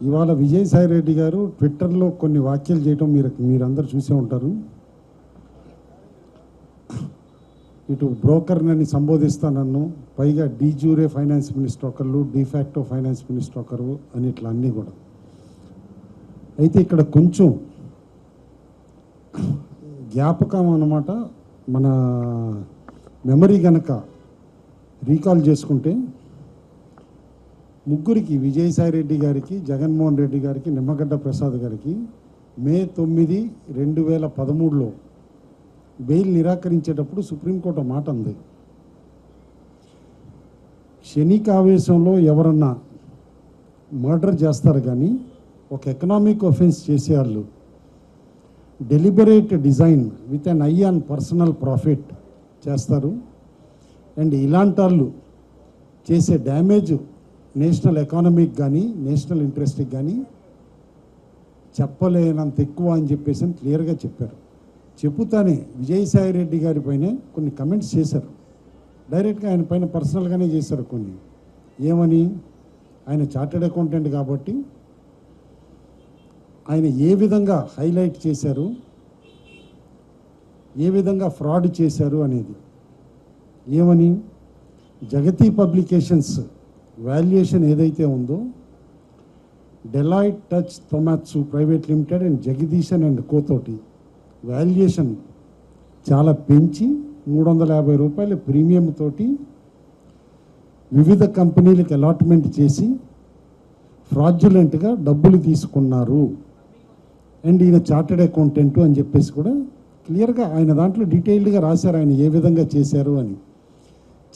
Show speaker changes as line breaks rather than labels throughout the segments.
ఇవాళ విజయసాయి రెడ్డి గారు ట్విట్టర్లో కొన్ని వ్యాఖ్యలు చేయడం మీరందరూ చూసే ఉంటారు. ఇటు బ్రోకర్నని సంబోధిస్తానన్ను, పైగా డీజూరే ఫైనాన్స్ మినిస్టర్ ఒకరు, డిఫాక్టో ఫైనాన్స్ మినిస్టర్ ఒకరు అని ఇట్లా అన్నీ కూడా. అయితే ఇక్కడ కొంచెం జ్ఞాపకం అన్నమాట, మన మెమరీ గనక రీకాల్ చేసుకుంటే ముగ్గురికి, విజయసాయి రెడ్డి గారికి, జగన్మోహన్ రెడ్డి గారికి, నిమ్మగడ్డ ప్రసాద్ గారికి మే 9, 2013లో బెయిల్ నిరాకరించేటప్పుడు సుప్రీంకోర్టు మాట ఉంది, క్షణికావేశంలో ఎవరన్నా మర్డర్ చేస్తారు కానీ ఒక ఎకనామిక్ ఒఫెన్స్ చేసేవాళ్ళు deliberate design with an I on personal profit చేస్తారు. అండ్ ఇలాంటి వాళ్ళు చేసే డ్యామేజ్ నేషనల్ ఎకానమీకి కానీ నేషనల్ ఇంట్రెస్ట్కి కానీ చెప్పలేనంత ఎక్కువ అని చెప్పేసి క్లియర్గా చెప్పారు. చెప్పుతానే విజయసాయి రెడ్డి గారి పైన కొన్ని కమెంట్స్ చేశారు, డైరెక్ట్గా ఆయన పైన పర్సనల్గానే చేశారు కొన్ని. ఏమని, ఆయన చార్టెడ్ అకౌంటెంట్ కాబట్టి ఆయన ఏ విధంగా హైలైట్ చేశారు, ఏ విధంగా ఫ్రాడ్ చేశారు అనేది. ఏమని, జగతి పబ్లికేషన్స్ వాల్యుయేషన్ ఏదైతే ఉందో Deloitte Touche Tohmatsu private limited and Jagadeesan and కోతోటి వాల్యుయేషన్ చాలా పెంచి 350 రూపాయల ప్రీమియం తోటి వివిధ కంపెనీలకు అలాట్మెంట్ చేసి ఫ్రాడ్యులెంట్గా డబ్బులు తీసుకున్నారు. అండ్ ఈయన చార్టెడ్ అకౌంటెంట్ అని చెప్పేసి కూడా క్లియర్గా ఆయన దాంట్లో డీటెయిల్డ్గా రాశారు ఆయన ఏ విధంగా చేశారు అని.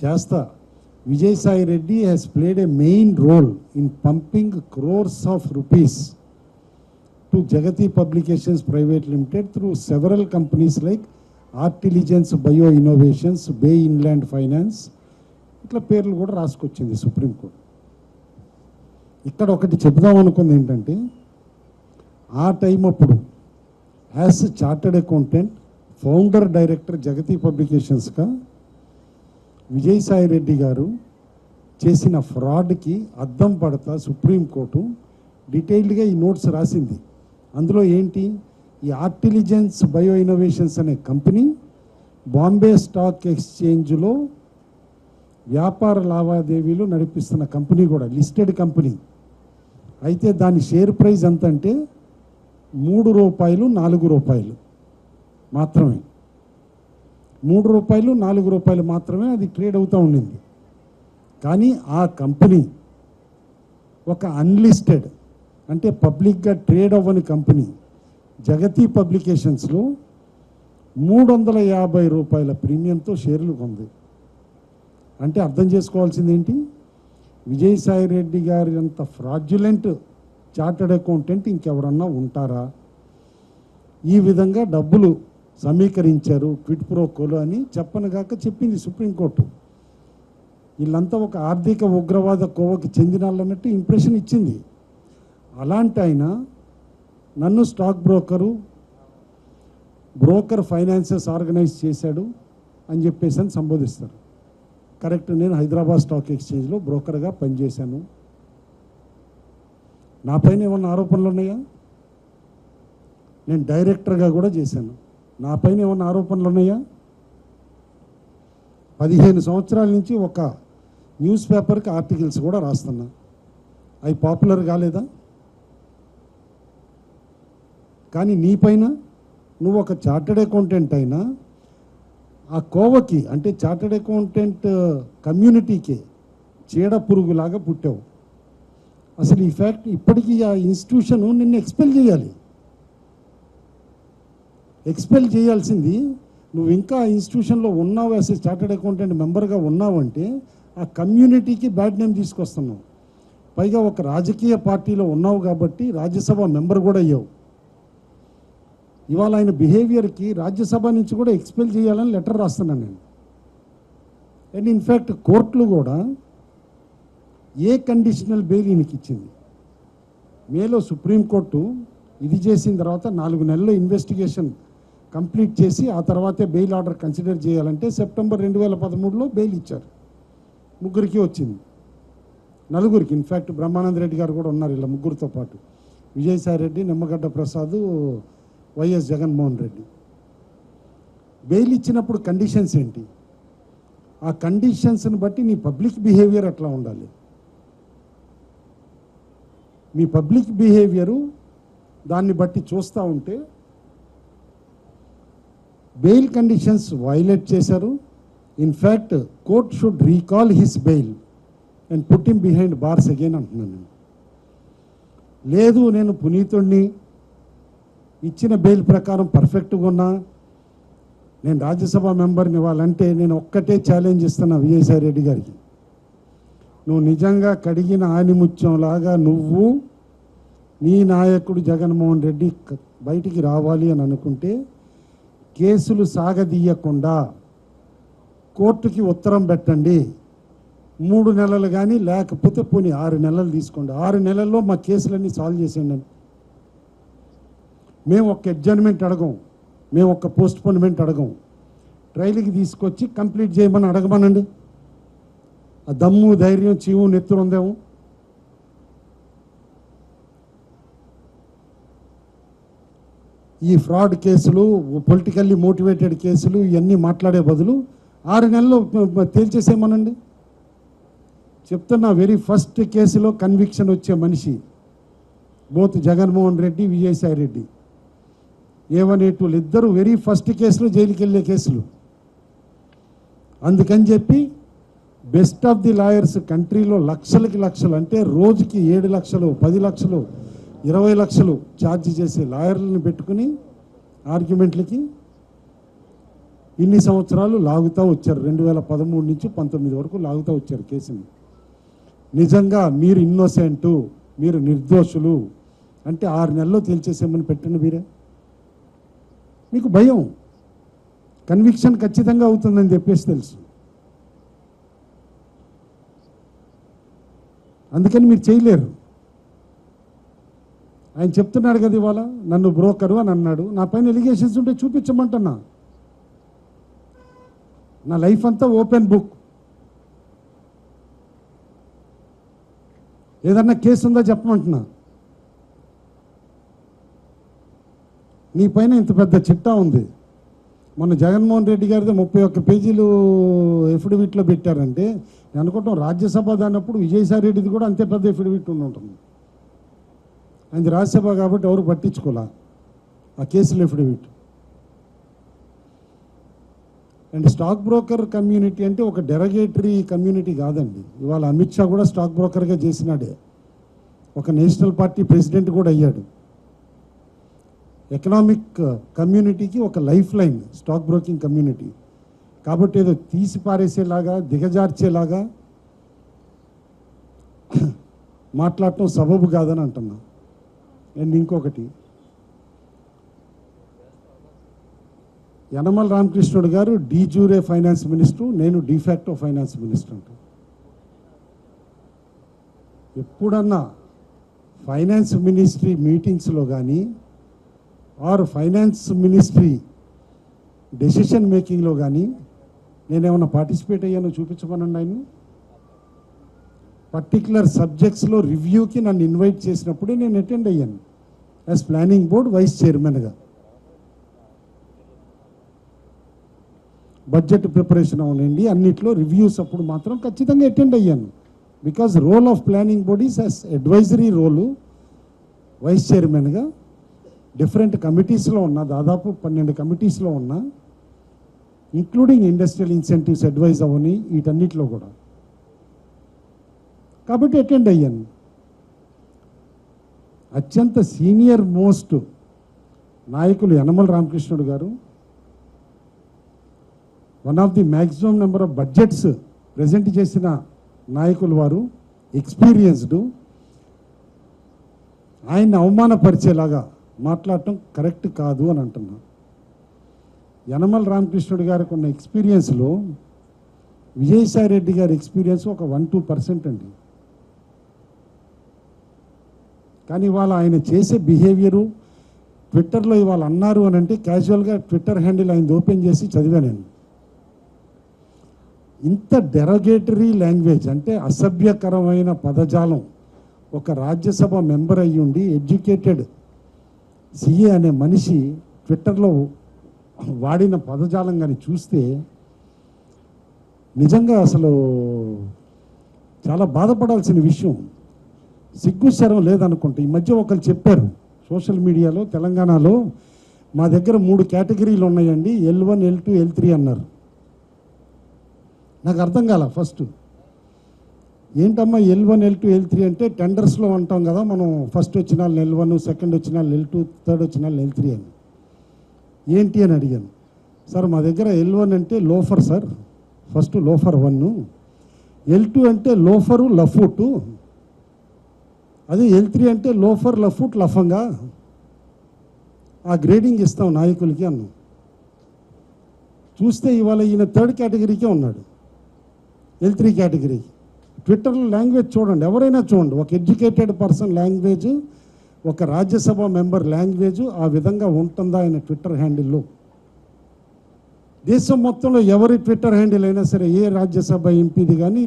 చేస్తా Vijayasai Reddy has played a main role in pumping crores of rupees to Jagati Publications Private Limited through several companies like Artilligence Bio Innovations, Bay Inland Finance, ఇట్లా పేర్లు కూడా రాసుకొచ్చింది సుప్రీంకోర్టు. ఇక్కడ ఒకటి చెప్దాం అనుకుంది ఏంటంటే, ఆ టైం అప్పుడు as chartered accountant founder director Jagati పబ్లికేషన్స్గా విజయసాయి రెడ్డి గారు చేసిన ఫ్రాడ్కి అద్దం పడతా సుప్రీంకోర్టు డీటెయిల్డ్గా ఈ నోట్స్ రాసింది. అందులో ఏంటి, ఈ ఆర్టిలిజెన్స్ బయో ఇన్నోవేషన్స్ అనే కంపెనీ బాంబే స్టాక్ ఎక్స్చేంజ్లో వ్యాపార లావాదేవీలు నడిపిస్తున్న కంపెనీ, కూడా లిస్టెడ్ కంపెనీ. అయితే దాని షేర్ ప్రైస్ ఎంత అంటే ₹3, ₹4 మాత్రమే. ₹3, ₹4 మాత్రమే అది ట్రేడ్ అవుతూ ఉండింది. కానీ ఆ కంపెనీ ఒక అన్లిస్టెడ్, అంటే పబ్లిక్గా ట్రేడ్ అవ్వని కంపెనీ జగతి పబ్లికేషన్స్లో ₹350 ప్రీమియంతో షేర్లు కొంది. అంటే అర్థం చేసుకోవాల్సింది ఏంటి, విజయసాయి రెడ్డి గారి అంత ఫ్రాడ్యులెంట్ చార్టెడ్ అకౌంటెంట్ ఇంకెవరన్నా ఉంటారా? ఈ విధంగా డబ్బులు సమీకరించారు క్విడ్ ప్రో కోలో అని చెప్పనగాక చెప్పింది సుప్రీంకోర్టు. వీళ్ళంతా ఒక ఆర్థిక ఉగ్రవాద కోవకి చెందిన వాళ్ళన్నట్టు ఇంప్రెషన్ ఇచ్చింది. అలాంటి ఆయన నన్ను స్టాక్ బ్రోకర్ ఫైనాన్సెస్ ఆర్గనైజ్ చేశాడు అని చెప్పేసి అని సంబోధిస్తారు. కరెక్ట్, నేను హైదరాబాద్ స్టాక్ ఎక్స్చేంజ్లో బ్రోకర్గా పనిచేశాను. నా పైన ఏమన్నా ఆరోపణలు ఉన్నాయా? నేను డైరెక్టర్గా కూడా చేశాను. నా పైన ఏమన్నా ఆరోపణలు ఉన్నాయా? 15 సంవత్సరాల నుంచి ఒక న్యూస్ పేపర్కి ఆర్టికల్స్ కూడా రాస్తున్నా. అవి పాపులర్ కాలేదా? కానీ నీ పైన నువ్వు ఒక చార్టెడ్ అకౌంటెంట్ అయినా ఆ కోవకి, అంటే చార్టెడ్ అకౌంటెంట్ కమ్యూనిటీకి చీడ పురుగులాగా పుట్టావు. అసలు ఈ ఫ్యాక్ట్ ఇప్పటికీ ఆ ఇన్స్టిట్యూషన్ నిన్ను ఎక్స్పెల్ చేయాల్సింది. నువ్వు ఇంకా ఆ ఇన్స్టిట్యూషన్లో ఉన్నావు, అసలు చార్టెడ్ అకౌంటెంట్ మెంబర్గా ఉన్నావంటే ఆ కమ్యూనిటీకి బ్యాడ్ నేమ్ తీసుకొస్తున్నావు. పైగా ఒక రాజకీయ పార్టీలో ఉన్నావు కాబట్టి రాజ్యసభ మెంబర్ కూడా అయ్యావు. ఇవాళ ఆయన బిహేవియర్కి రాజ్యసభ నుంచి కూడా ఎక్స్పెల్ చేయాలని లెటర్ రాస్తున్నాను నేను. అండ్ ఇన్ఫ్యాక్ట్ కోర్టులు కూడా ఏ కండిషనల్ బెయిల్ ఈయనకి ఇచ్చింది. మేలో సుప్రీంకోర్టు ఇది చేసిన తర్వాత 4 నెలల్లో ఇన్వెస్టిగేషన్ కంప్లీట్ చేసి ఆ తర్వాతే బెయిల్ ఆర్డర్ కన్సిడర్ చేయాలంటే సెప్టెంబర్ 2013లో బెయిల్ ఇచ్చారు. ముగ్గురికి వచ్చింది. నలుగురికి, ఇన్ఫ్యాక్ట్ బ్రహ్మానంద రెడ్డి గారు కూడా ఉన్నారు ఇలా ముగ్గురితో పాటు, విజయసాయి రెడ్డి, నిమ్మగడ్డ ప్రసాద్, వైఎస్ జగన్మోహన్ రెడ్డి. బెయిల్ ఇచ్చినప్పుడు కండిషన్స్ ఏంటి? ఆ కండిషన్స్ని బట్టి నీ పబ్లిక్ బిహేవియర్ ఎట్లా ఉండాలి? మీ పబ్లిక్ బిహేవియరు దాన్ని బట్టి చూస్తూ ఉంటే బెయిల్ కండిషన్స్ వైలేట్ చేశారు. In fact court should recall his bail and put him behind bars again అంటున్నాను నేను. లేదు నేను పునీతుడిని, ఇచ్చిన బెయిల్ ప్రకారం పర్ఫెక్ట్గా ఉన్నా, నేను రాజ్యసభ మెంబర్ని ఇవ్వాలంటే నేను ఒక్కటే ఛాలెంజ్ ఇస్తున్నా విజయసాయి రెడ్డి గారికి, నువ్వు నిజంగా కడిగిన ఆనిముత్యంలాగా నువ్వు నీ నాయకుడు జగన్మోహన్ రెడ్డి బయటికి రావాలి అని అనుకుంటే కేసులు సాగదీయకుండా కోర్టుకి ఉత్తరం పెట్టండి. 3 నెలలు కానీ లేకపోతే పోనీ 6 నెలలు తీసుకోండి. 6 నెలల్లో మా కేసులన్నీ సాల్వ్ చేసేయండి. మేము ఒక్క అడ్జర్న్మెంట్ అడగం, మేము ఒక్క పోస్ట్పోన్మెంట్ అడగం. ట్రయల్కి తీసుకొచ్చి కంప్లీట్ చేయమని అడగమనండి. ఆ దమ్ము, ధైర్యం, చీవు, నెత్తురు ఉందేమో. ఈ ఫ్రాడ్ కేసులు, పొలిటికల్లీ మోటివేటెడ్ కేసులు ఇవన్నీ మాట్లాడే బదులు 6 నెలల్లో తేల్చేసేమనండి. చెప్తున్నా, వెరీ ఫస్ట్ కేసులో కన్విక్షన్ వచ్చే మనిషి both Jaganmohan Reddy, Vijayasai Reddy, A1, A2 ఇద్దరు వెరీ ఫస్ట్ కేసులో జైలుకి వెళ్ళే కేసులు. అందుకని చెప్పి బెస్ట్ ఆఫ్ ది లాయర్స్ కంట్రీలో లక్షలకి లక్షలు, అంటే రోజుకి 7 లక్షలు, 10 లక్షలు, 20 లక్షలు ఛార్జ్ చేసే లాయర్లను పెట్టుకుని ఆర్గ్యుమెంట్లకి ఇన్ని సంవత్సరాలు లాగుతూ వచ్చారు. 2013 నుంచి 19 వరకు లాగుతూ వచ్చారు కేసుని. నిజంగా మీరు ఇన్నోసెంటు, మీరు నిర్దోషులు అంటే 6 నెలల్లో తేల్చేసేమని పెట్టండి. మీరే, మీకు భయం, కన్విక్షన్ ఖచ్చితంగా అవుతుందని చెప్పేసి తెలుసు. అందుకని మీరు చేయలేరు. ఆయన చెప్తున్నాడు కదా ఇవాళ, నన్ను బ్రోకరు అని అన్నాడు. నా పైన ఎలిగేషన్స్ ఉంటే చూపించమంటున్నా. నా లైఫ్ అంతా ఓపెన్ బుక్. ఏదన్నా కేసు ఉందా చెప్పమంటున్నా. నీ పైన ఇంత పెద్ద చిట్టా ఉంది. మొన్న జగన్మోహన్ రెడ్డి గారిది 31 పేజీలు ఎఫిడవిట్లో పెట్టారంటే నేను అనుకుంటాం రాజ్యసభ దానప్పుడు విజయసాయి రెడ్డిది కూడా అంతే పెద్ద ఎఫిడవిట్ ఉంటుంది. అది రాజ్యసభ కాబట్టి ఎవరు పట్టించుకోలే ఆ కేసులు affidavit. And stock broker community అంటే ఒక డెరగేటరీ కమ్యూనిటీ కాదండి. ఇవాళ అమిత్ షా కూడా స్టాక్ బ్రోకర్గా చేసినాడే, ఒక నేషనల్ పార్టీ ప్రెసిడెంట్ కూడా అయ్యాడు. ఎకనామిక్ కమ్యూనిటీకి ఒక life line stock broking community. కాబట్టి ఏదో తీసి పారేసేలాగా, దిగజార్చేలాగా మాట్లాడటం సబబు కాదని అంటున్నా. అండ్ ఇంకొకటి, యనమల రామకృష్ణుడు గారు డీజూరే ఫైనాన్స్ మినిస్టర్, నేను డిఫాక్టో ఫైనాన్స్ మినిస్టర్ అంట. ఎప్పుడన్నా ఫైనాన్స్ మినిస్ట్రీ మీటింగ్స్లో కానీ ఆర్ ఫైనాన్స్ మినిస్ట్రీ డెసిషన్ మేకింగ్లో కానీ నేనేమన్నా పార్టిసిపేట్ అయ్యానో చూపించమనండి. ఆయన పర్టికులర్ సబ్జెక్ట్స్లో రివ్యూకి నన్ను ఇన్వైట్ చేసినప్పుడే నేను అటెండ్ అయ్యాను యాజ్ ప్లానింగ్ బోర్డ్ వైస్ చైర్మన్గా. బడ్జెట్ ప్రిపరేషన్ అవునండి, అన్నిట్లో రివ్యూస్ అప్పుడు మాత్రం ఖచ్చితంగా అటెండ్ అయ్యాను. Because role of planning board is as advisory role. Vice చైర్మన్గా డిఫరెంట్ కమిటీస్లో ఉన్నా, దాదాపు 12 కమిటీస్లో ఉన్నా, ఇంక్లూడింగ్ ఇండస్ట్రియల్ ఇన్సెంటివ్స్ అడ్వైజ్ అవని వీటన్నిటిలో కూడా. కాబట్టి అటెండ్ అయ్యాను. అత్యంత సీనియర్ మోస్ట్ నాయకులు యనమల రామకృష్ణుడు గారు, one of the maximum number of budgets present చేసిన నాయకులు వారు, ఎక్స్పీరియన్స్డ్. ఆయన్ని అవమానపరిచేలాగా మాట్లాడటం కరెక్ట్ కాదు అని అంటున్నా. యనమల రామకృష్ణుడు గారికి ఉన్న ఎక్స్పీరియన్స్లో విజయసాయి రెడ్డి గారి ఎక్స్పీరియన్స్ ఒక 1-2% అండి. కానీ ఇవాళ ఆయన చేసే బిహేవియరు, ట్విట్టర్లో ఇవాళ అన్నారు అని అంటే క్యాజువల్గా ట్విట్టర్ హ్యాండిల్ ఆయన ఓపెన్ చేసి చదివా నేను. ఇంత డెరోగేటరీ లాంగ్వేజ్ అంటే అసభ్యకరమైన పదజాలం ఒక రాజ్యసభ మెంబర్ అయ్యి ఉండి ఎడ్యుకేటెడ్ సిఏ అనే మనిషి ట్విట్టర్లో వాడిన పదజాలం కానీ చూస్తే నిజంగా అసలు చాలా బాధపడాల్సిన విషయం. సిగ్గుశరం లేదనుకుంటే ఈ మధ్య ఒకరు చెప్పారు సోషల్ మీడియాలో, తెలంగాణలో మా దగ్గర 3 కేటగిరీలు ఉన్నాయండి, L1, L2, L3 అన్నారు. నాకు అర్థం కాల ఫస్ట్. ఏంటమ్మా L1, L2, L3 అంటే టెండర్స్లో అంటాం కదా మనం, ఫస్ట్ వచ్చిన వాళ్ళు L1, సెకండ్ వచ్చిన వాళ్ళు L2, థర్డ్ వచ్చిన వాళ్ళు L3 అని. ఏంటి అని అడిగాను. సార్ మా దగ్గర L1 అంటే loafer sir, first loafer 1, L2 అంటే లోఫరు లఫూటు, అదే L3 అంటే లోఫర్ లఫూట్ లఫంగా, ఆ గ్రేడింగ్ ఇస్తాం నాయకులకి అన్నాం. చూస్తే ఇవాళ ఈయన థర్డ్ కేటగిరీకే ఉన్నాడు, L3 కేటగిరీకి. ట్విట్టర్లో లాంగ్వేజ్ చూడండి, ఎవరైనా చూడండి, ఒక ఎడ్యుకేటెడ్ పర్సన్ లాంగ్వేజ్, ఒక రాజ్యసభ మెంబర్ లాంగ్వేజ్ ఆ విధంగా ఉంటుందా ఆయన ట్విట్టర్ హ్యాండిల్లో? దేశం మొత్తంలో ఎవరి ట్విట్టర్ హ్యాండిల్ అయినా సరే, ఏ రాజ్యసభ ఎంపీది కానీ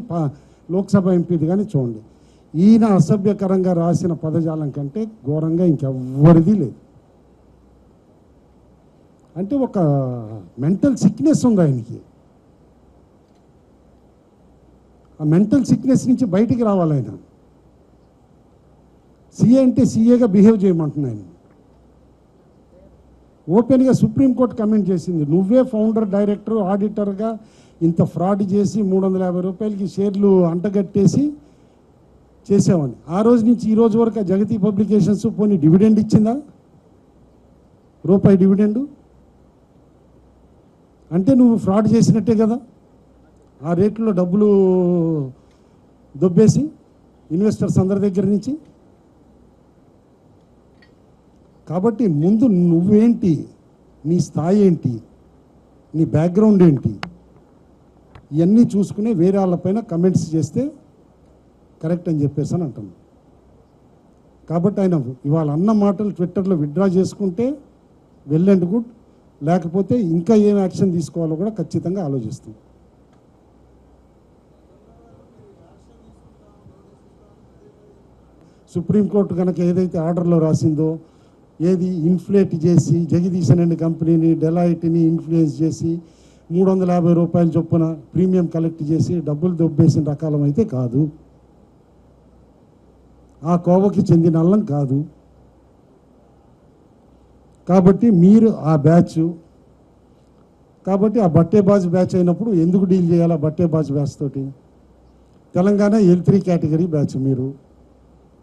లోక్సభ ఎంపీది కానీ చూడండి, ఈయన అసభ్యకరంగా రాసిన పదజాలం కంటే ఘోరంగా ఇంకెవ్వరిది లేదు. అంటే ఒక మెంటల్ సిక్నెస్ ఉంది ఆయనకి. ఆ మెంటల్ సిక్నెస్ నుంచి బయటికి రావాలి ఆయన. సీఏ అంటే సీఏగా బిహేవ్ చేయమంటున్నాను. ఓపెన్గా సుప్రీంకోర్టు కమెంట్ చేసింది, నువ్వే ఫౌండర్, డైరెక్టర్, ఆడిటర్గా ఇంత ఫ్రాడ్ చేసి 350 రూపాయలకి షేర్లు అంటగట్టేసి చేసావని. ఆ రోజు నుంచి ఈ రోజు వరకు ఆ జగతి పబ్లికేషన్స్ పోనీ డివిడెండ్ ఇచ్చిందా? రూపాయి డివిడెండు అంటే నువ్వు ఫ్రాడ్ చేసినట్టే కదా. ఆ రేట్లో డబ్బులు దొబ్బేసి ఇన్వెస్టర్స్ అందరి దగ్గర నుంచి. కాబట్టి ముందు నువ్వేంటి, నీ స్థాయి ఏంటి, నీ బ్యాక్గ్రౌండ్ ఏంటి, ఇవన్నీ చూసుకుని వేరే వాళ్ళపైన కమెంట్స్ చేస్తే కరెక్ట్ అని చెప్పేసి అని అంటున్నాను. కాబట్టి ఆయన ఇవాళ అన్న మాటలు ట్విట్టర్లో విత్డ్రా చేసుకుంటే వెల్ అండ్ గుడ్, లేకపోతే ఇంకా ఏం యాక్షన్ తీసుకోవాలో కూడా ఖచ్చితంగా ఆలోచిస్తాం. సుప్రీంకోర్టు కనుక ఏదైతే ఆర్డర్లో రాసిందో, ఏది ఇన్ఫ్లేట్ చేసి జగదీశన్ అండ్ కంపెనీని, డెలాయిట్ని ఇన్ఫ్లుయెన్స్ చేసి 350 రూపాయల చొప్పున ప్రీమియం కలెక్ట్ చేసి డబ్బులు దొబ్బేసిన రకాలం అయితే కాదు, ఆ కోవకి చెందిన వాళ్ళం కాదు. కాబట్టి మీరు ఆ బ్యాచ్, కాబట్టి ఆ బట్టేబాజ్ బ్యాచ్ అయినప్పుడు ఎందుకు డీల్ చేయాలి? ఆ బట్టేబాజ్ బ్యాచ్ తోటి తెలంగాణ L3 కేటగిరీ బ్యాచ్ మీరు.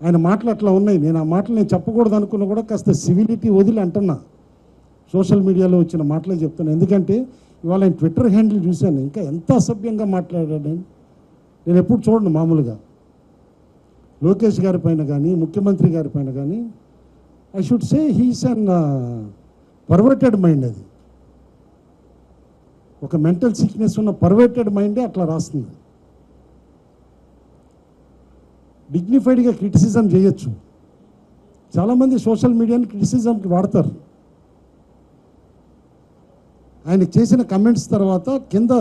ఆయన మాటలు అట్లా ఉన్నాయి. నేను ఆ మాటలు నేను చెప్పకూడదు అనుకున్నా కూడా కాస్త సివిలిటీ వదిలి అంటున్నా. సోషల్ మీడియాలో వచ్చిన మాటలే చెప్తాను. ఎందుకంటే ఇవాళ ఆయన ట్విట్టర్ హ్యాండిల్ చూశాను, ఇంకా ఎంత అసభ్యంగా మాట్లాడాడు. నేను ఎప్పుడు చూడను మామూలుగా లోకేష్ గారి పైన కానీ ముఖ్యమంత్రి గారి పైన కానీ. I should say he's an perverted mind. అది ఒక మెంటల్ సిక్నెస్ ఉన్న పర్వర్టెడ్ మైండే అట్లా రాస్తుంది. డిగ్నిఫైడ్గా క్రిటిసిజం చేయొచ్చు. చాలామంది సోషల్ మీడియాని క్రిటిసిజంకి వాడతారు. ఆయన చేసిన కమెంట్స్ తర్వాత కింద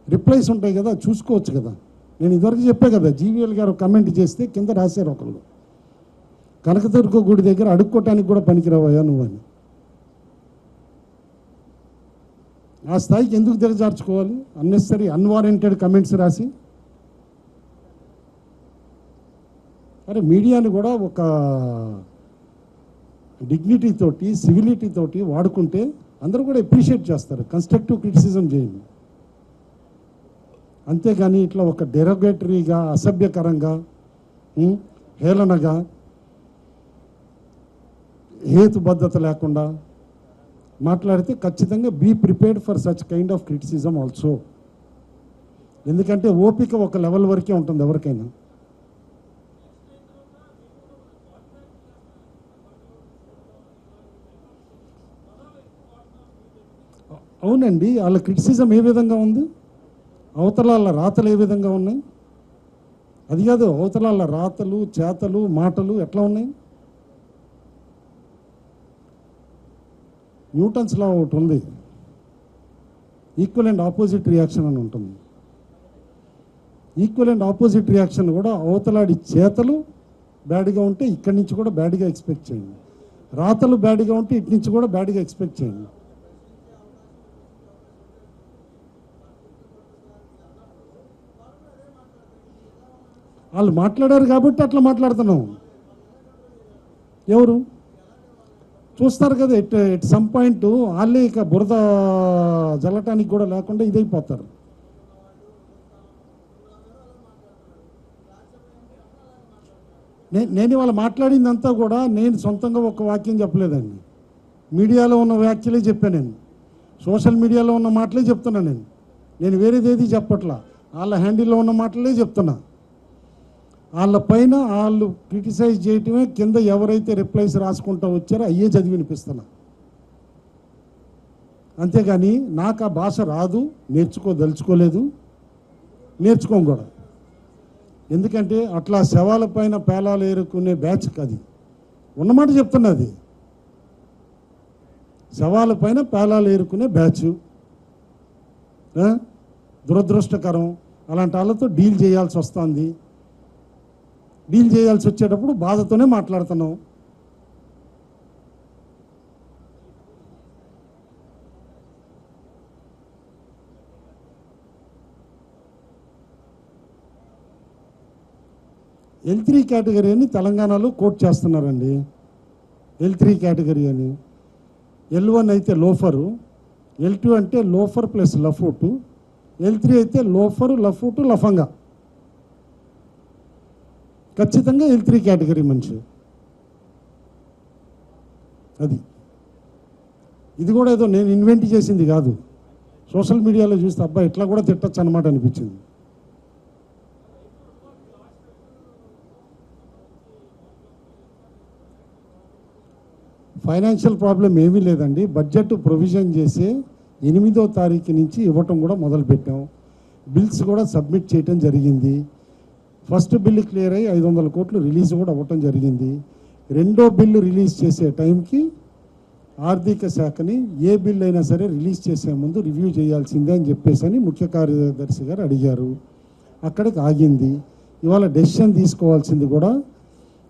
రిప్లైస్ ఉంటాయి కదా, చూసుకోవచ్చు కదా. నేను ఇదివరకు చెప్పే కదా, జీవీఎల్ గారు కమెంట్ చేస్తే కింద రాశారు ఒకళ్ళు, కనకదుర్గ గుడి దగ్గర అడుక్కోవటానికి కూడా పనికిరావయ్యా నువ్వు అని. ఆ స్థాయికి ఎందుకు దిగజార్చుకోవాలి? అన్నెసరీ అన్వారెంటెడ్ కమెంట్స్ రాసి. అరే మీడియాని కూడా ఒక డిగ్నిటీ తోటి, సివిలిటీ తోటి వాడుకుంటే అందరూ కూడా అప్రిషియేట్ చేస్తారు. కన్స్ట్రక్టివ్ క్రిటిసిజం చేయండి, అంతేగాని ఇట్లా ఒక డెరోగేటరీగా, అసభ్యకరంగా, హేళనగా, హేతుబద్ధత లేకుండా మాట్లాడితే ఖచ్చితంగా be prepared for such kind of criticism also. ఎందుకంటే ఓపిక ఒక లెవెల్ వరకే ఉంటుంది ఎవరికైనా. అవునండి, వాళ్ళ క్రిటిసిజం ఏ విధంగా ఉంది, అవతల వాళ్ళ రాతలు ఏ విధంగా ఉన్నాయి, అది కాదు అవతల వాళ్ళ రాతలు, చేతలు, మాటలు ఎట్లా ఉన్నాయి. న్యూటన్స్ లా ఒకటి ఉంది, ఈక్వల్ అండ్ ఆపోజిట్ రియాక్షన్ అని ఉంటుంది. ఈక్వల్ అండ్ ఆపోజిట్ రియాక్షన్ కూడా అవతలాడి చేతలు బ్యాడ్గా ఉంటే ఇక్కడి నుంచి కూడా బ్యాడ్గా ఎక్స్పెక్ట్ చేయండి, రాతలు బ్యాడ్గా ఉంటే ఇటు నుంచి కూడా బ్యాడ్గా ఎక్స్పెక్ట్ చేయండి. వాళ్ళు మాట్లాడారు కాబట్టి అట్లా మాట్లాడుతున్నాం. ఎవరు చూస్తారు కదా, ఎట్ సమ్ పాయింట్ వాళ్ళే ఇక బురద జల్లటానికి కూడా లేకుండా ఇదైపోతారు. నేను ఇవాళ మాట్లాడిందంతా కూడా నేను సొంతంగా ఒక వాక్యం చెప్పలేదండి. మీడియాలో ఉన్న వ్యాఖ్యలే చెప్పాను, నేను సోషల్ మీడియాలో ఉన్న మాటలే చెప్తున్నా. నేను వేరేది ఏది చెప్పట్లా, వాళ్ళ హ్యాండిల్లో ఉన్న మాటలే చెప్తున్నా. వాళ్ళ పైన వాళ్ళు క్రిటిసైజ్ చేయటమే, కింద ఎవరైతే రిప్లైస్ రాసుకుంటూ వచ్చారో అయ్యే చదివి వినిపిస్తున్నా. అంతేగాని నాకు ఆ భాష రాదు, నేర్చుకోదలుచుకోలేదు, నేర్చుకోం కూడా. ఎందుకంటే అట్లా శవాల పైన పేలాలు ఏరుకునే బ్యాచ్ అది ఉన్నమాట చెప్తున్నది. శవాల పైన పేలాలు ఏరుకునే బ్యాచ్ దురదృష్టకరం. అలాంటి వాళ్ళతో డీల్ చేయాల్సి వస్తుంది. డీల్ చేయాల్సి వచ్చేటప్పుడు బాధతోనే మాట్లాడుతున్నాం. L3 కేటగిరీ అని తెలంగాణలో కోట్ చేస్తున్నారండి. L3 కేటగిరీ అని. L1 అయితే లోఫరు, L2 అంటే లోఫర్ ప్లస్ లఫూటు, L3 అయితే లోఫరు లఫూటు లఫంగా. ఖచ్చితంగా L3 కేటగిరీ మనిషి అది. ఇది కూడా ఏదో నేను ఇన్వెంట్ చేసింది కాదు, సోషల్ మీడియాలో చూస్తే అబ్బాయి ఇట్లా కూడా తిట్టచ్చు అనమాట అనిపించింది. ఫైనాన్షియల్ ప్రాబ్లం ఏమీ లేదండి. బడ్జెట్ ప్రొవిజన్ చేసి 8వ తారీఖు నుంచి ఇవ్వటం కూడా మొదలుపెట్టాం. బిల్స్ కూడా సబ్మిట్ చేయటం జరిగింది. ఫస్ట్ బిల్లు క్లియర్ అయ్యి 500 కోట్లు రిలీజ్ కూడా అవ్వటం జరిగింది. రెండో బిల్లు రిలీజ్ చేసే టైంకి ఆర్థిక శాఖని ఏ బిల్ అయినా సరే రిలీజ్ చేసే ముందు రివ్యూ చేయాల్సిందే అని చెప్పేసి ముఖ్య కార్యదర్శి గారు అడిగారు. అక్కడికి ఆగింది. ఇవాళ డెసిషన్ తీసుకోవాల్సింది కూడా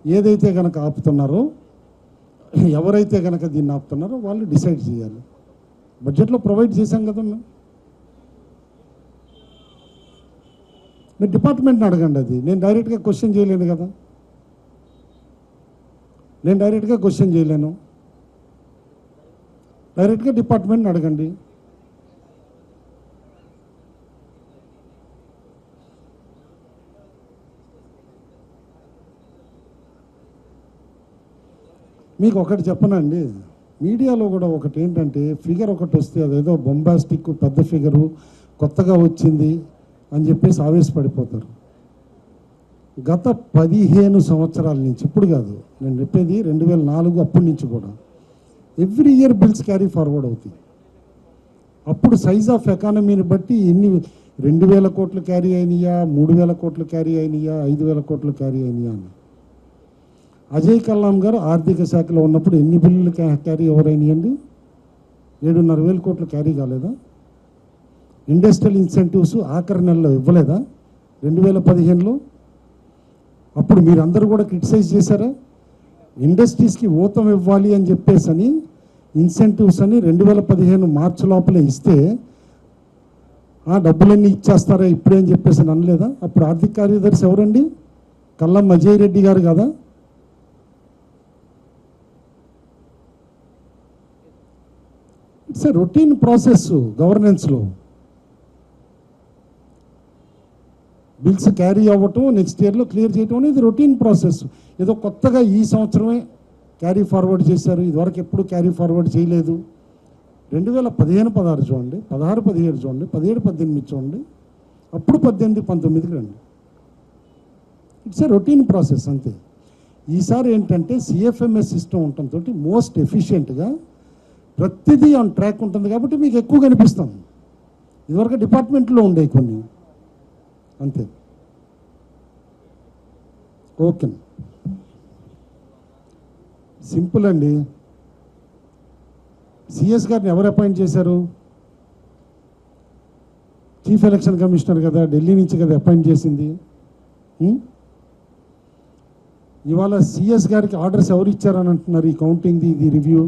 ఏదైతే కనుక ఆపుతున్నారో, ఎవరైతే కనుక దీన్ని ఆపుతున్నారో వాళ్ళు డిసైడ్ చేయాలి. బడ్జెట్లో ప్రొవైడ్ చేశాం కదన్నా, మీరు డిపార్ట్మెంట్ని అడగండి. అది నేను డైరెక్ట్గా క్వశ్చన్ చేయలేను కదా, నేను డైరెక్ట్గా క్వశ్చన్ చేయలేను. డైరెక్ట్గా డిపార్ట్మెంట్ని అడగండి. మీకు ఒకటి చెప్పనండి, మీడియాలో కూడా ఒకటి ఏంటంటే ఫిగర్ ఒకటి వస్తే అదేదో బొంబాస్టిక్ పెద్ద ఫిగరు కొత్తగా వచ్చింది అని చెప్పేసి ఆవేశపడిపోతారు. గత 15 సంవత్సరాల నుంచి, ఇప్పుడు కాదు నేను చెప్పేది 2004 అప్పటి నుంచి కూడా every year bills carry forward అవుతాయి. అప్పుడు సైజ్ ఆఫ్ ఎకానమీని బట్టి ఎన్ని 2000 కోట్లు క్యారీ అయినాయా, 3000 కోట్లు క్యారీ అయినాయా, 5000 కోట్లు క్యారీ అయినాయా అని. అజయ్ కల్లాం గారు ఆర్థిక శాఖలో ఉన్నప్పుడు ఎన్ని బిల్లులు క్యారీ ఎవరైనాయండి? 7,500 కోట్లు క్యారీ కాలేదా? ఇండస్ట్రియల్ ఇన్సెంటివ్స్ ఆఖరి నెలలో ఇవ్వలేదా 2015లో? అప్పుడు మీరందరూ కూడా క్రిటిసైజ్ చేశారా? ఇండస్ట్రీస్కి ఊతం ఇవ్వాలి అని చెప్పేసి అని ఇన్సెంటివ్స్ అని 2015 మార్చి లోపలే ఇస్తే ఆ డబ్బులన్నీ ఇచ్చేస్తారా ఇప్పుడే అని చెప్పేసి అనలేదా? అప్పుడు ఆర్థిక కార్యదర్శి ఎవరండి? కల్లం అజయ్ రెడ్డి గారు కదా. ఇట్స్ ఎ రొటీన్ ప్రాసెస్ గవర్నెన్స్లో. బిల్స్ క్యారీ అవ్వటం, నెక్స్ట్ ఇయర్లో క్లియర్ చేయటం అనేది రొటీన్ ప్రాసెస్. ఏదో కొత్తగా ఈ సంవత్సరమే క్యారీ ఫార్వర్డ్ చేశారు, ఇదివరకు ఎప్పుడు క్యారీ ఫార్వర్డ్ చేయలేదు. 2015-16 చూడండి, 16-17 చూడండి, 17-18 చూడండి, అప్పుడు 18-19కి రండి. ఇట్స్ ఎ రొటీన్ ప్రాసెస్ అంతే. ఈసారి ఏంటంటే సిఎఫ్ఎంఎస్ సిస్టమ్ ఉండటంతో మోస్ట్ ఎఫిషియెంట్గా ప్రతిదీ ఆన్ ట్రాక్ ఉంటుంది కాబట్టి మీకు ఎక్కువ కనిపిస్తుంది. ఇదివరకు డిపార్ట్మెంట్లో ఉండే కొన్ని అంతే. ఓకే, సింపుల్ అండి. సిఎస్ గారిని ఎవరు అపాయింట్ చేశారు? చీఫ్ ఎలక్షన్ కమిషనర్ కదా, ఢిల్లీ నుంచి కదా అపాయింట్ చేసింది. ఇవాళ సిఎస్ గారికి ఆర్డర్స్ ఎవరు ఇచ్చారని అంటున్నారు? ఈ కౌంటింగ్ది ఇది రివ్యూ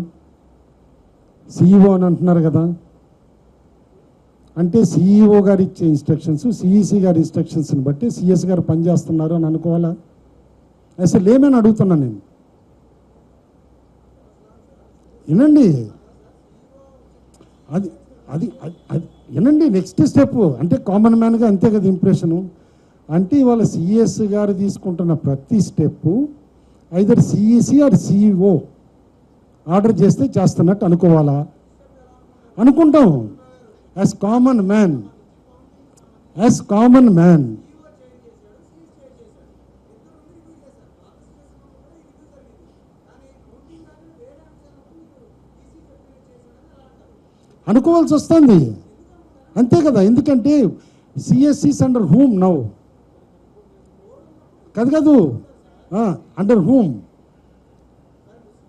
సిఇఓ అని అంటున్నారు కదా. అంటే సిఇఓ గారు ఇచ్చే ఇన్స్ట్రక్షన్స్, సిఈసి గారి ఇన్స్ట్రక్షన్స్ని బట్టి సిఎస్ గారు పనిచేస్తున్నారు అని అనుకోవాలా? అసలు ఏమని అడుగుతున్నాను నేను. వినండి, అది అది అది వినండి. నెక్స్ట్ స్టెప్ అంటే కామన్ మ్యాన్గా అంతే కదా ఇంప్రెషను. అంటే ఇవాళ సిఎస్ గారు తీసుకుంటున్న ప్రతి step either CEC or CEO order చేస్తే చేస్తున్నట్టు అనుకోవాలా? అనుకుంటాం. As common man, as common man అనుకోవాల్సి వస్తుంది. అంతే కదా. ఎందుకంటే సిఎస్ఈస్ అండర్ హూమ్ నౌ కాదు under whom.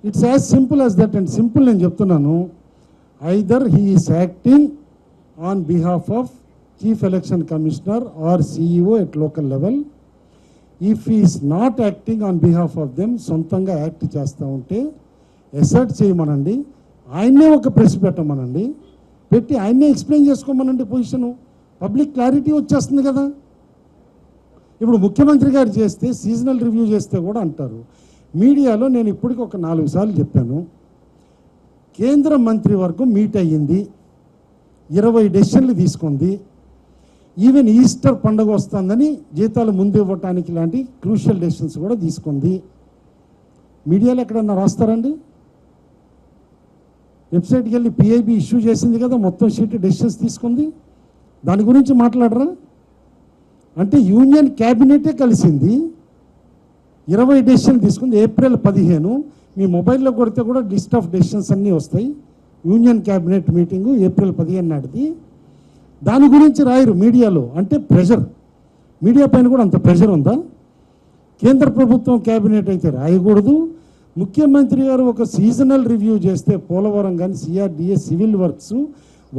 It's as simple as that. And simple నేను చెప్తున్నాను. Either he is acting on behalf of chief election commissioner or CEO at local level. If he is not acting on behalf of them, సొంతంగా act చేస్తూ ఉంటే asset చేయమనండి. ఆయన్నే ఒక press పెట్టమనండి, పెట్టి ఆయన్నే ఎక్స్ప్లెయిన్ చేసుకోమనండి పొజిషను. పబ్లిక్ క్లారిటీ వచ్చేస్తుంది కదా. ఇప్పుడు ముఖ్యమంత్రి గారు చేస్తే, సీజనల్ రివ్యూ చేస్తే కూడా అంటారు మీడియాలో. నేను ఇప్పటికి ఒక 4 సార్లు చెప్పాను. కేంద్ర మంత్రివర్గం మీట్ అయ్యింది, 20 డెసిషన్లు తీసుకుంది. ఈవెన్ ఈస్టర్ పండుగ వస్తుందని జీతాలు ముందు ఇవ్వటానికి లాంటి క్రూషియల్ డెసిషన్స్ కూడా తీసుకుంది. మీడియాలో ఎక్కడన్నా రాస్తారండి? వెబ్సైట్కి వెళ్ళి పిఐబి ఇష్యూ చేసింది కదా, మొత్తం షీట్ డెసిషన్స్ తీసుకుంది. దాని గురించి మాట్లాడరా? అంటే యూనియన్ క్యాబినెటే కలిసింది, 20 డెసిషన్ తీసుకుంది. ఏప్రిల్ 15 మీ మొబైల్లో కొడితే కూడా లిస్ట్ ఆఫ్ డెసిషన్స్ అన్నీ వస్తాయి. యూనియన్ క్యాబినెట్ మీటింగు ఏప్రిల్ 15 నాటిది. దాని గురించి రాయరు మీడియాలో. అంటే ప్రెషర్, మీడియా పైన కూడా అంత ప్రెషర్ ఉందా? కేంద్ర ప్రభుత్వం క్యాబినెట్ అయితే రాయకూడదు. ముఖ్యమంత్రి గారు ఒక సీజనల్ రివ్యూ చేస్తే, పోలవరం కానీ సిఆర్డిఏ సివిల్ వర్క్స్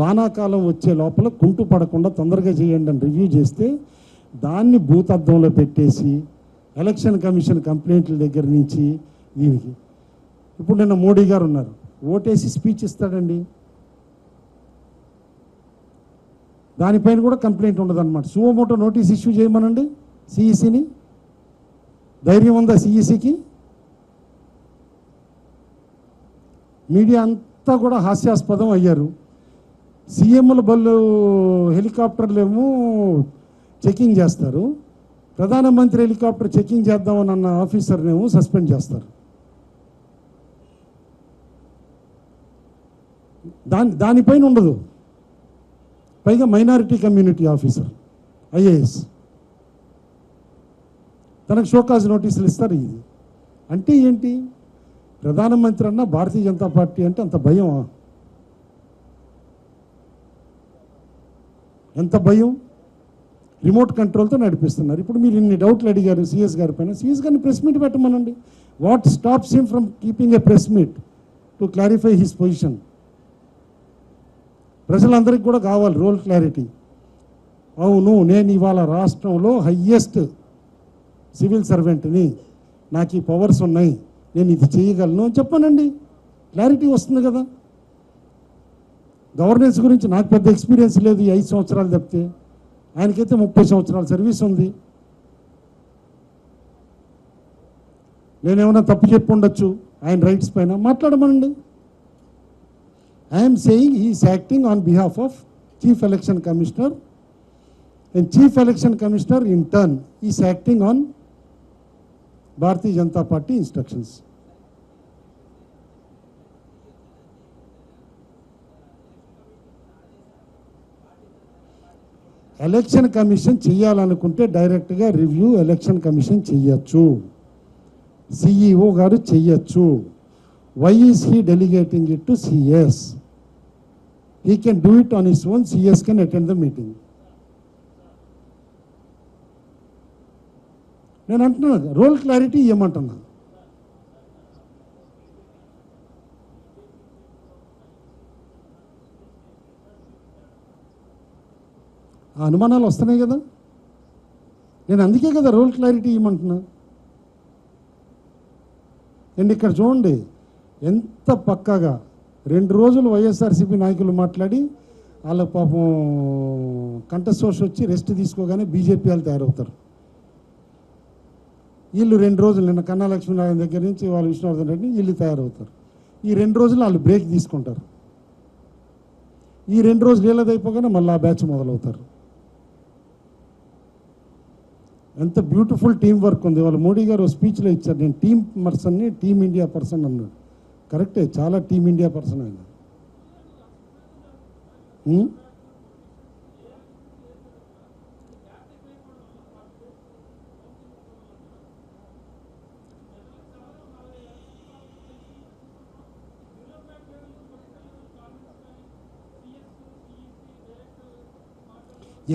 వానాకాలం వచ్చే లోపల కుంటు పడకుండా తొందరగా చేయండి అని రివ్యూ చేస్తే, దాన్ని భూతద్దంలో పెట్టేసి ఎలక్షన్ కమిషన్ కంప్లైంట్ల దగ్గర నుంచి దీనికి. ఇప్పుడు నిన్న మోడీ గారు ఉన్నారు, ఓటేసి స్పీచ్ ఇస్తాడండి, దానిపైన కూడా కంప్లైంట్ ఉండదన్నమాట. సువోమోటో నోటీస్ ఇష్యూ చేయమనండి సిఈసిని. ధైర్యం ఉందా సిఈసికి? మీడియా అంతా కూడా హాస్యాస్పదం అయ్యారు. సీఎంల బళ్ళు హెలికాప్టర్లేమో చెకింగ్ చేస్తారు, ప్రధానమంత్రి హెలికాప్టర్ చెకింగ్ చేద్దామని అన్న ఆఫీసర్నేమో సస్పెండ్ చేస్తారు. దానిపైన ఉండదు. పైగా మైనారిటీ కమ్యూనిటీ ఆఫీసర్ ఐఏఎస్, తనకు షోకాజ్ నోటీసులు ఇస్తారు. ఇది అంటే ఏంటి? ప్రధానమంత్రి అన్న భారతీయ జనతా పార్టీ అంటే అంత భయం. ఎంత భయం? రిమోట్ కంట్రోల్తో నడిపిస్తున్నారు. ఇప్పుడు మీరు ఇన్ని డౌట్లు అడిగారు సిఎస్ గారి పైన. సిఎస్ గారిని ప్రెస్ మీట్ పెట్టమనండి. What stops him from keeping a press meet to clarify his position? ప్రజలందరికీ కూడా కావాలి రోల్ క్లారిటీ. అవును, నేను ఇవాళ రాష్ట్రంలో హయ్యెస్ట్ సివిల్ సర్వెంట్ని, నాకు ఈ పవర్స్ ఉన్నాయి, నేను ఇది చేయగలను అని చెప్పానండి. క్లారిటీ వస్తుంది కదా. గవర్నెన్స్ గురించి నాకు పెద్ద ఎక్స్పీరియన్స్ లేదు, ఈ 5 సంవత్సరాలు తప్పితే. ఆయనకైతే 30 సంవత్సరాల సర్వీస్ ఉంది. నేనేమైనా తప్పు చెప్పి ఉండొచ్చు ఆయన రైట్స్ పైన, మాట్లాడమనండి. I'm saying he is acting on behalf of chief election commissioner, and chief election commissioner in turn is acting on Bharatiya Janata Party instructions. Election commission చెయ్యాలనుకుంటే డైరెక్ట్గా రివ్యూ ఎలక్షన్ కమిషన్ చెయ్యొచ్చు, సిఈఓ గారు చెయ్యొచ్చు. Why is he delegating it to CS? He can do it on his own. CS can attend the meeting. నేను అంటున్నాను role clarity ఇవ్వమంటున్నా. ఆ అనుమానాలు వస్తున్నాయి కదా. నేను అందుకే కదా రోల్ క్లారిటీ ఇవ్వమంటున్నా. అండ్ ఇక్కడ చూడండి ఎంత పక్కాగా 2 రోజులు వైఎస్ఆర్సీపీ నాయకులు మాట్లాడి వాళ్ళ పాపం కంఠశోష వచ్చి రెస్ట్ తీసుకోగానే బీజేపీ వాళ్ళు తయారవుతారు. వీళ్ళు 2 రోజులు నిన్న కన్నా లక్ష్మీనారాయణ దగ్గర నుంచి వాళ్ళు విష్ణువర్ధన్ రెడ్డి వీళ్ళు తయారవుతారు. ఈ 2 రోజులు వాళ్ళు బ్రేక్ తీసుకుంటారు. ఈ 2 రోజులు వీళ్ళది అయిపోగానే మళ్ళీ ఆ బ్యాచ్ మొదలవుతారు. ఎంత బ్యూటిఫుల్ టీం వర్క్ ఉంది. వాళ్ళ మోడీ గారు స్పీచ్లో ఇచ్చారు, నేను టీం పర్సన్ని, టీమ్ ఇండియా పర్సన్ అన్నాడు. కరెక్టే, చాలా టీమ్ ఇండియా పర్సన్ ఆయన.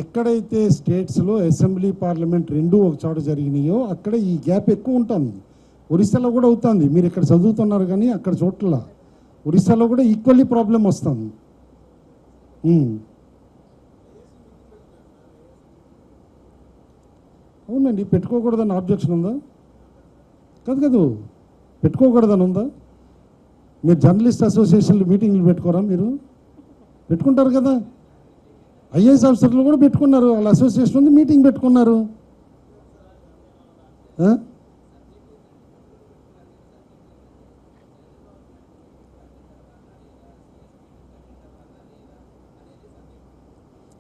ఎక్కడైతే స్టేట్స్లో అసెంబ్లీ పార్లమెంట్ రెండూ ఒక చోట జరిగినాయో అక్కడ ఈ గ్యాప్ ఎక్కువ ఉంటుంది. ఒరిస్సాలో కూడా అవుతుంది. మీరు ఇక్కడ చదువుతున్నారు కానీ అక్కడ చోట్ల ఒరిస్సాలో కూడా ఈక్వల్లీ ప్రాబ్లం వస్తుంది. అవునండి, పెట్టుకోకూడదని ఆబ్జెక్షన్ ఉందా? కాదు పెట్టుకోకూడదని ఉందా? మీరు జర్నలిస్ట్ అసోసియేషన్లు మీటింగ్లు పెట్టుకోరా? మీరు పెట్టుకుంటారు కదా. ఐఏఎస్ ఆఫీసర్లు కూడా పెట్టుకున్నారు, వాళ్ళ అసోసియేషన్ ఉంది, మీటింగ్ పెట్టుకున్నారు.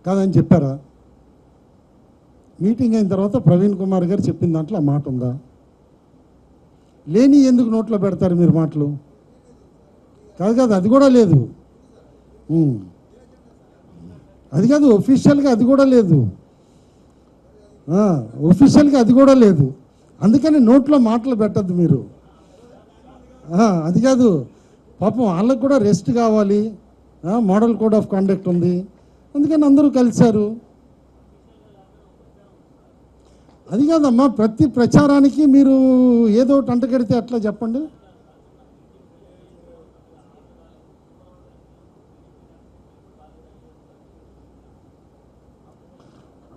కాదని చెప్పారా? మీటింగ్ అయిన తర్వాత ప్రవీణ్ కుమార్ గారు చెప్పిన దాంట్లో ఆ మాట ఉందా? లేని ఎందుకు నోట్లో పెడతారు మీరు మాటలు? కాదు అది కూడా లేదు. అది కాదు, ఒఫీషియల్గా అది కూడా లేదు. ఒఫీషియల్గా అది కూడా లేదు. అందుకని నోట్లో మాటలు పెట్టద్దు మీరు. అది కాదు, పాపం వాళ్ళకు కూడా రెస్ట్ కావాలి. మోడల్ కోడ్ ఆఫ్ కాండక్ట్ ఉంది, అందుకని అందరూ కలిశారు. అది కాదమ్మా, ప్రతి ప్రచారానికి మీరు ఏదో ఒకటి అంటగడితే అట్లా చెప్పండి.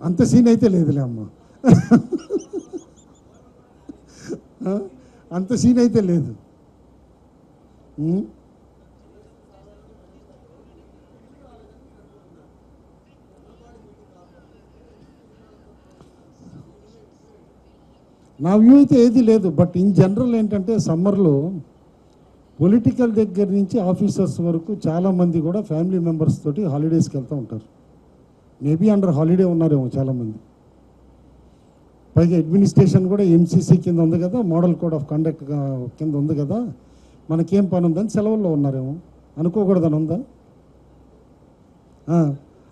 అంత సీన్ అయితే లేదులే అమ్మా, అంత సీన్ అయితే లేదు. నా వ్యూ అయితే ఏది లేదు. బట్ ఇన్ జనరల్ ఏంటంటే సమ్మర్లో పొలిటికల్ దగ్గర నుంచి ఆఫీసర్స్ వరకు చాలామంది కూడా ఫ్యామిలీ మెంబర్స్ తోటి హాలిడేస్కి వెళ్తూ ఉంటారు. మేబీ అండర్ హాలిడే ఉన్నారేమో చాలామంది. పైగా అడ్మినిస్ట్రేషన్ కూడా ఎంసీసీ కింద ఉంది కదా, మోడల్ కోడ్ ఆఫ్ కండక్ట్ కింద ఉంది కదా, మనకేం పని ఉందని సెలవుల్లో ఉన్నారేమో. అనుకోకూడదని ఉందా?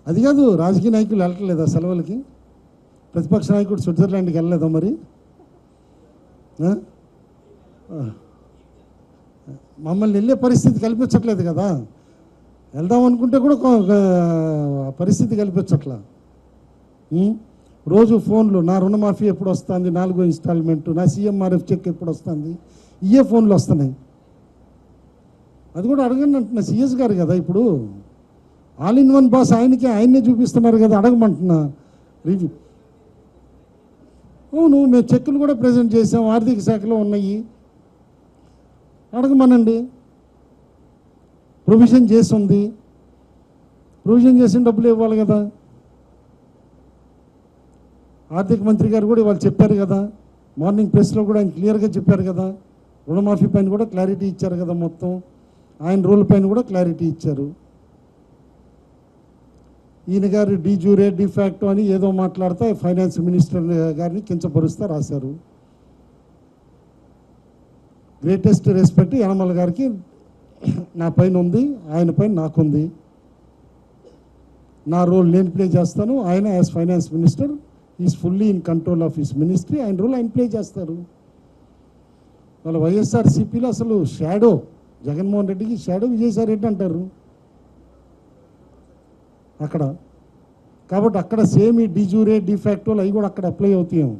అది కాదు, రాజకీయ నాయకులు వెళ్ళట్లేదా సెలవులకి? ప్రతిపక్ష నాయకుడు స్విట్జర్లాండ్కి వెళ్ళలేదా మరి? మమ్మల్ని వెళ్ళే పరిస్థితి కల్పించట్లేదు కదా. వెళ్దాం అనుకుంటే కూడా పరిస్థితి కల్పించట్లా. రోజు ఫోన్లు, నా రుణమాఫీ ఎప్పుడు వస్తుంది, 4వ ఇన్స్టాల్మెంటు, నా సీఎంఆర్ఎఫ్ చెక్ ఎప్పుడు వస్తుంది, ఇవే ఫోన్లు వస్తున్నాయి. అది కూడా అడగండి అంటున్నా. సిఎస్ గారు కదా ఇప్పుడు ఆల్ ఇన్ వన్ బాస్, ఆయన్నే చూపిస్తున్నారు కదా, అడగమంటున్నా రివ్యూ. అవును, మేము చెక్కులు కూడా ప్రజెంట్ చేసాం, ఆర్థిక శాఖలో ఉన్నాయి, అడగమనండి. ప్రొవిజన్ చేసి ఉంది, ప్రొవిజన్ చేసిన డబ్బులు ఇవ్వాలి కదా. ఆర్థిక మంత్రి గారు కూడా వాళ్ళు చెప్పారు కదా, మార్నింగ్ ప్రెస్లో కూడా ఆయన క్లియర్గా చెప్పారు కదా. రుణమాఫీ పైన కూడా క్లారిటీ ఇచ్చారు కదా, మొత్తం ఆయన రూల్ పైన కూడా క్లారిటీ ఇచ్చారు. ఈయన గారు డి జూరే డి ఫ్యాక్టో అని ఏదో మాట్లాడుతూ ఫైనాన్స్ మినిస్టర్ గారిని కించపరుస్తూ రాశారు. గ్రేటెస్ట్ రెస్పెక్ట్ యనమల గారికి నా పైన ఉంది, ఆయన పైన నాకుంది. నా రోల్ నేను ప్లే చేస్తాను, ఆయన as finance minister is fully in control of his ministry, ఆయన రోల్ ఆయన ప్లే చేస్తారు. వాళ్ళ వైఎస్ఆర్సీపీలో అసలు షాడో జగన్మోహన్ రెడ్డికి షాడో విజయసాయి రెడ్డి అంటారు అక్కడ. కాబట్టి అక్కడ సేమ్ ఈ డిజూరే డిఫాక్టోలు అవి కూడా అక్కడ అప్లై అవుతాయేమో.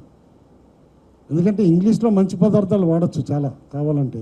ఎందుకంటే ఇంగ్లీష్లో మంచి పదార్థాలు వాడచ్చు చాలా కావాలంటే.